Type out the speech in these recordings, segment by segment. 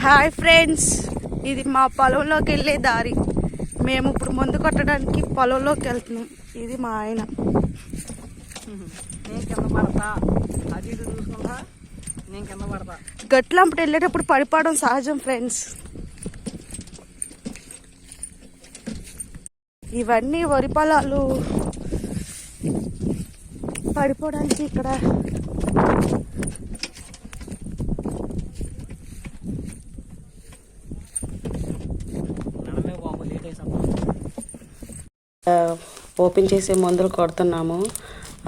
Hi friends, ఇది మా పొలంలోకి వెళ్ళే దారి. మేము ఇప్పుడు మందు కొట్టడానికి పొలంలోకి వెళ్తున్నాం. ఇది మా ఆయన. గట్లంపటి వెళ్ళేటప్పుడు పడిపోవడం సహజం ఫ్రెండ్స్. ఇవన్నీ వరి పొలాలు. పడిపోవడానికి ఇక్కడ ఓపెన్ చేసే మందులు కొడుతున్నాము.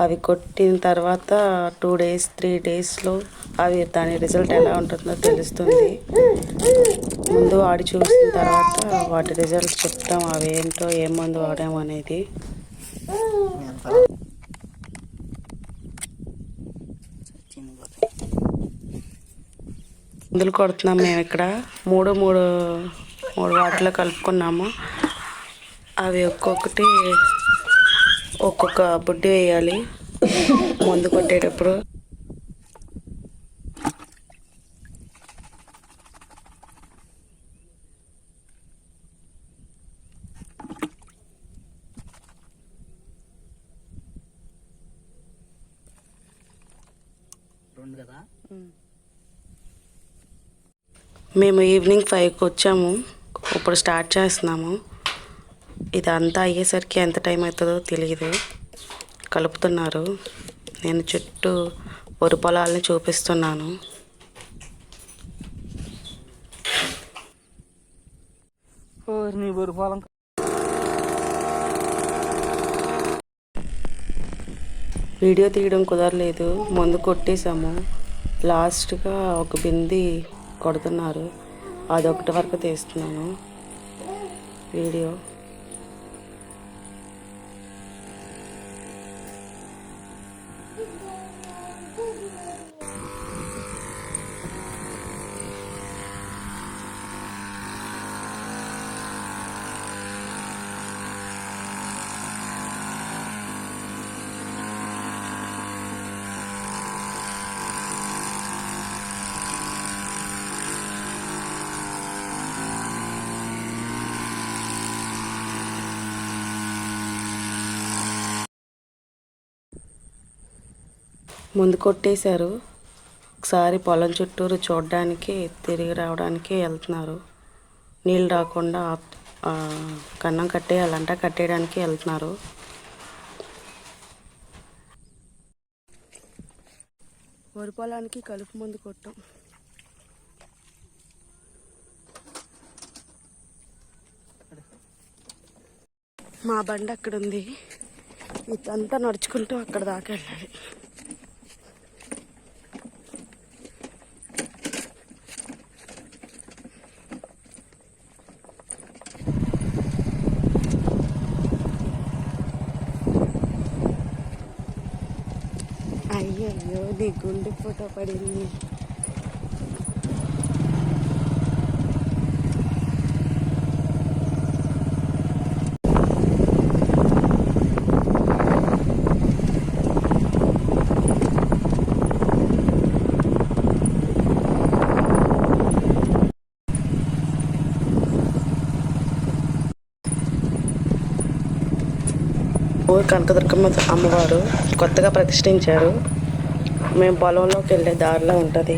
అవి కొట్టిన తర్వాత 2 days 3 daysలో అవి దాని రిజల్ట్ ఎలా ఉంటుందో తెలుస్తుంది. ముందు వాడి చూసిన తర్వాత వాటి రిజల్ట్ చెప్తాం, అవి ఏంటో ఏం మందు వాడాము అనేది. మందులు కొడుతున్నాము. మేము ఇక్కడ మూడు వాటిలో కలుపుకున్నాము. అవి ఒక్కొక్క బుడ్డి వేయాలి మందు కొట్టేటప్పుడు. మేము ఈవినింగ్ 5కి వచ్చాము. ఇప్పుడు స్టార్ట్ చేస్తున్నాము. ఇదంతా అయ్యేసరికి ఎంత టైం అవుతుందో తెలియదు. కలుపుతున్నారు. నేను చుట్టూ వరి పొలాలని చూపిస్తున్నాను. వీడియో తీయడం కుదరలేదు, మందు కొట్టేశాము. లాస్ట్గా ఒక బింది కొడుతున్నారు, అదొకటి వరకు తీస్తున్నాను వీడియో. ముందు కొట్టేశారు. ఒకసారి పొలం చుట్టూరు చూడడానికి తిరిగి రావడానికి వెళ్తున్నారు. నీళ్ళు రాకుండా కన్నం కట్టేయాలంట, కట్టేయడానికి వెళ్తున్నారు. వరి పొలానికి కలుపు మందు కొట్టాం. మా బండి అక్కడ ఉంది. ఇదంతా నడుచుకుంటూ అక్కడ దాకా వెళ్ళాలి. అయ్యయ్యో, నీ గుండె ఫోటో పడింది. కనకదుర్గమ్మ అమ్మవారు కొత్తగా ప్రతిష్ఠించారు. మేము పొలంలోకి వెళ్ళే దారిలో ఉంటుంది.